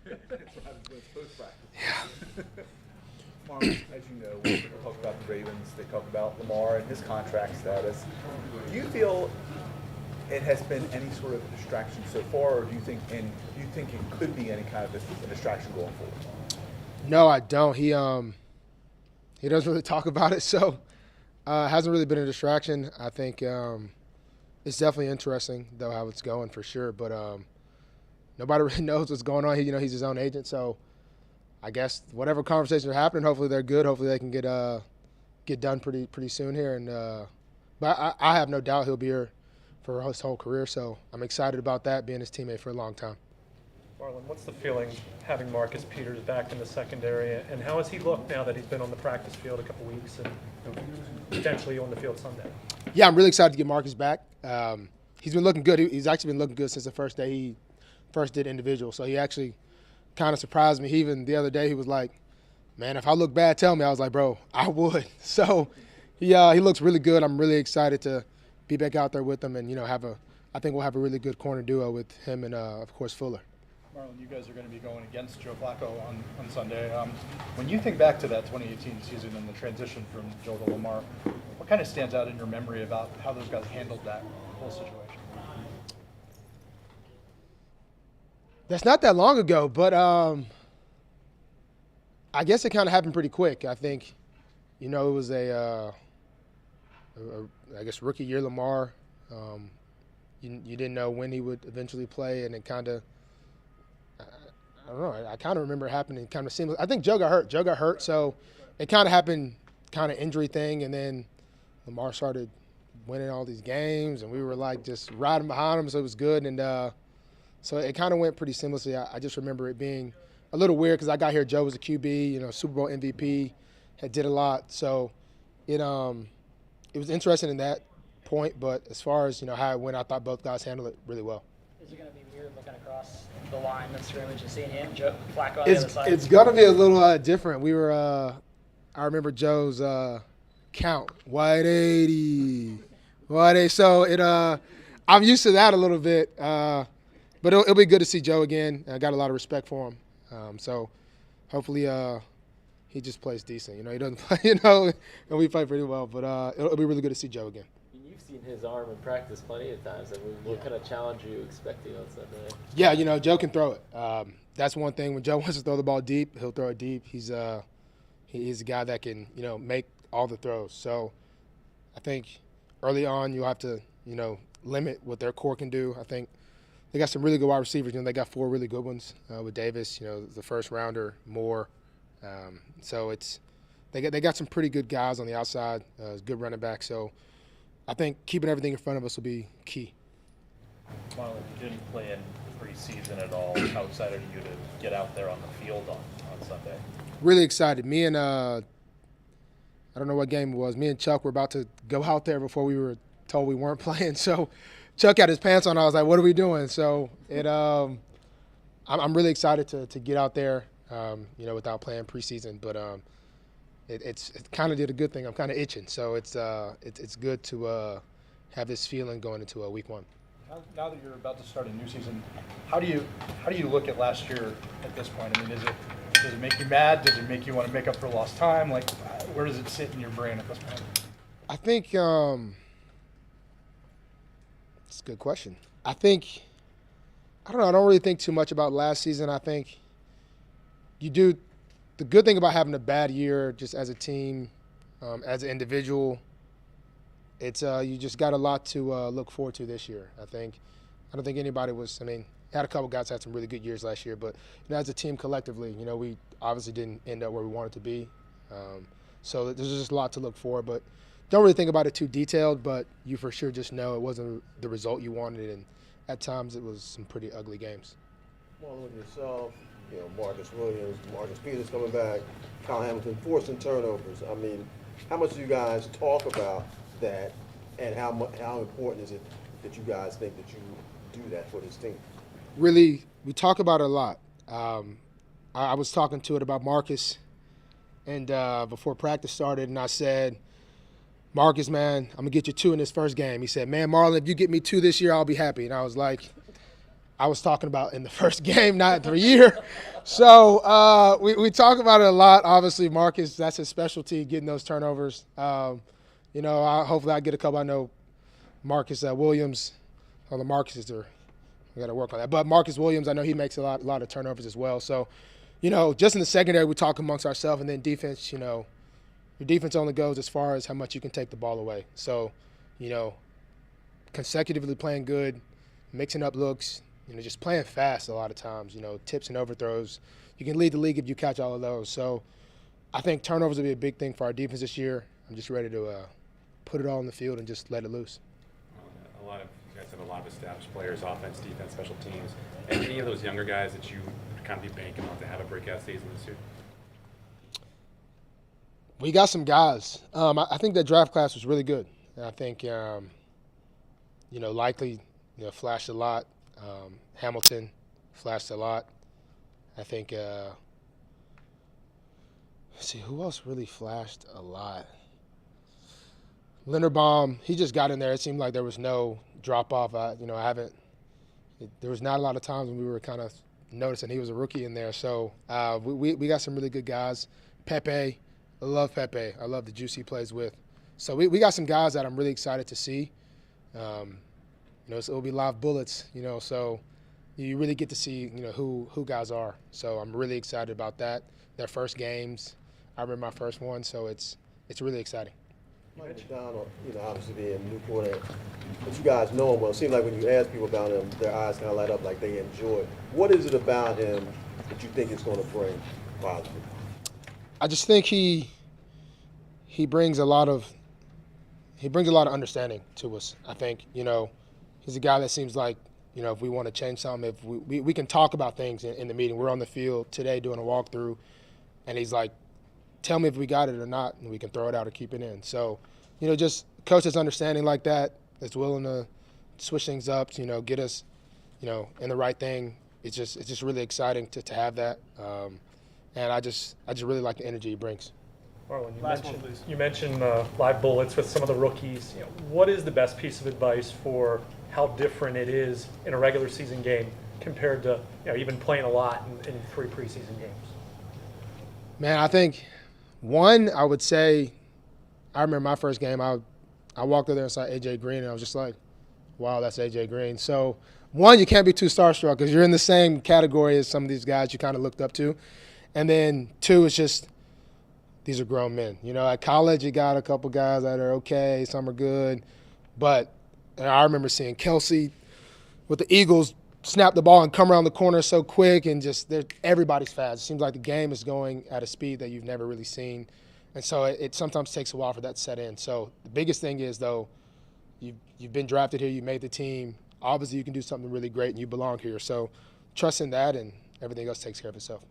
That's what happens when it's post-practice. Yeah. Marlon, as you know, when people talk about the Ravens, they talk about Lamar and his contract status. Do you feel it has been any sort of a distraction so far, or do you think it could be any kind of a distraction going forward? No, I don't. He doesn't really talk about it, so it hasn't really been a distraction. I think it's definitely interesting though how it's going for sure, but nobody really knows what's going on. He's his own agent, so I guess whatever conversations are happening, hopefully they're good. Hopefully they can get done pretty soon here. And but I have no doubt he'll be here for his whole career. So I'm excited about that, being his teammate for a long time. Marlon, what's the feeling having Marcus Peters back in the secondary, and how has he looked now that he's been on the practice field a couple weeks and potentially on the field Sunday? Yeah, I'm really excited to get Marcus back. He's been looking good. He's actually been looking good since the first day he first did individual. So he actually kind of surprised me. Even the other day, he was like, "Man, if I look bad, tell me." I was like, "Bro, I would." So he looks really good. I'm really excited to be back out there with him, and I think we'll have a really good corner duo with him and of course Fuller. Marlon, you guys are going to be going against Joe Flacco on Sunday. When you think back to that 2018 season and the transition from Joe to Lamar, what kind of stands out in your memory about how those guys handled that whole situation? That's not that long ago, but I guess it kind of happened pretty quick. I think, it was I guess rookie year Lamar. You didn't know when he would eventually play, and it kind of, I don't know. I kind of remember it happening kind of seamless. I think Joe got hurt, so it kind of happened, kind of injury thing, and then Lamar started winning all these games, and we were like just riding behind him, so it was good, and so it kind of went pretty seamlessly. I just remember it being a little weird because I got here, Joe was a QB, Super Bowl MVP, did a lot, so it was interesting in that point, but as far as how it went, I thought both guys handled it really well. Is it going to be weird looking across the line of scrimmage and seeing him, Joe Flacco on the other side? It's going to be a little different. We were, I remember Joe's count, white 80. So I'm used to that a little bit, but it'll be good to see Joe again. I got a lot of respect for him. So hopefully he just plays decent. He doesn't play, and we play pretty well, but it'll be really good to see Joe again. You've seen his arm in practice plenty of times. What kind of challenge are you expecting on Sunday? Yeah, Joe can throw it. That's one thing. When Joe wants to throw the ball deep, he'll throw it deep. He's a guy that can, make all the throws. So I think early on you'll have to, limit what their core can do. I think they got some really good wide receivers. They got 4 really good ones with Davis, the first rounder, Moore. So they got some pretty good guys on the outside, good running back. So I think keeping everything in front of us will be key. Marlon, you didn't play in preseason at all. How excited are you to get out there on the field on Sunday? Really excited. Me and I don't know what game it was. Me and Chuck were about to go out there before we were told we weren't playing. So Chuck had his pants on. I was like, "What are we doing?" So I'm really excited to get out there, without playing preseason. But it kind of did a good thing. I'm kind of itching, so it's good to have this feeling going into week 1. Now that you're about to start a new season, how do you look at last year at this point? I mean, does it make you mad? Does it make you want to make up for lost time? Like, where does it sit in your brain at this point? I think it's a good question. I don't know. I don't really think too much about last season. I think you do. The good thing about having a bad year just as a team, as an individual, it's you just got a lot to look forward to this year. I don't think anybody was. Had a couple guys had some really good years last year, but as a team collectively, we obviously didn't end up where we wanted to be. So there's just a lot to look for, but don't really think about it too detailed. But you for sure just know it wasn't the result you wanted, and at times it was some pretty ugly games. Well, with yourself, Marcus Williams, Marcus Peters coming back, Kyle Hamilton forcing turnovers. How much do you guys talk about that, and how important is it that you guys think that you do that for this team? Really, we talk about it a lot. I was talking to it about Marcus, and before practice started, and I said, "Marcus, man, I'm gonna get you 2 in this first game." He said, "Man, Marlon, if you get me 2 this year, I'll be happy." And I was like, I was talking about in the first game, not the year. So we talk about it a lot. Obviously, Marcus, that's his specialty, getting those turnovers. Hopefully I get a couple. I know Marcus Williams, or the Marcuses are, we got to work on that. But Marcus Williams, I know he makes a lot of turnovers as well. So, just in the secondary, we talk amongst ourselves, and then defense, your defense only goes as far as how much you can take the ball away. So, consecutively playing good, mixing up looks, just playing fast a lot of times, tips and overthrows. You can lead the league if you catch all of those. So I think turnovers will be a big thing for our defense this year. I'm just ready to put it all on the field and just let it loose. You guys have a lot of established players, offense, defense, special teams. And any of those younger guys that you would kind of be banking on to have a breakout season this year? We got some guys. I think that draft class was really good. And I think, Likely, flashed a lot. Hamilton flashed a lot. I think, let's see, who else really flashed a lot? Linderbaum, he just got in there. It seemed like there was no drop-off. There was not a lot of times when we were kind of noticing he was a rookie in there. So we got some really good guys. Pepe, I love Pepe. I love the juice he plays with. So we got some guys that I'm really excited to see. So it'll be live bullets, so you really get to see, who guys are. So I'm really excited about that. Their first games, I remember my first one, so it's really exciting. Mike McDonald, obviously being a new quarterback, but you guys know him well. It seems like when you ask people about him, their eyes kind of light up like they enjoy it. What is it about him that you think is going to bring positive? I just think he brings a lot of understanding to us. I think, he's a guy that seems like, if we want to change something, if we can talk about things in the meeting. We're on the field today doing a walkthrough, and he's like, tell me if we got it or not, and we can throw it out or keep it in. So, just coaches understanding like that, that's willing to switch things up, get us, in the right thing. It's just really exciting to have that. And I just really like the energy he brings. Marlon, you mentioned live bullets with some of the rookies. What is the best piece of advice for how different it is in a regular season game compared to even playing a lot in 3 preseason games? Man, I think one, I would say, I remember my first game. I walked over there and saw AJ Green, and I was just like, wow, that's AJ Green. So one, you can't be too starstruck because you're in the same category as some of these guys you kind of looked up to. And then two, it's just, these are grown men. At college, you got a couple guys that are okay, some are good. But I remember seeing Kelsey with the Eagles snap the ball and come around the corner so quick, and just everybody's fast. It seems like the game is going at a speed that you've never really seen. And so it sometimes takes a while for that to set in. So the biggest thing is, though, you've been drafted here, you made the team. Obviously, you can do something really great, and you belong here. So trust in that, and everything else takes care of itself.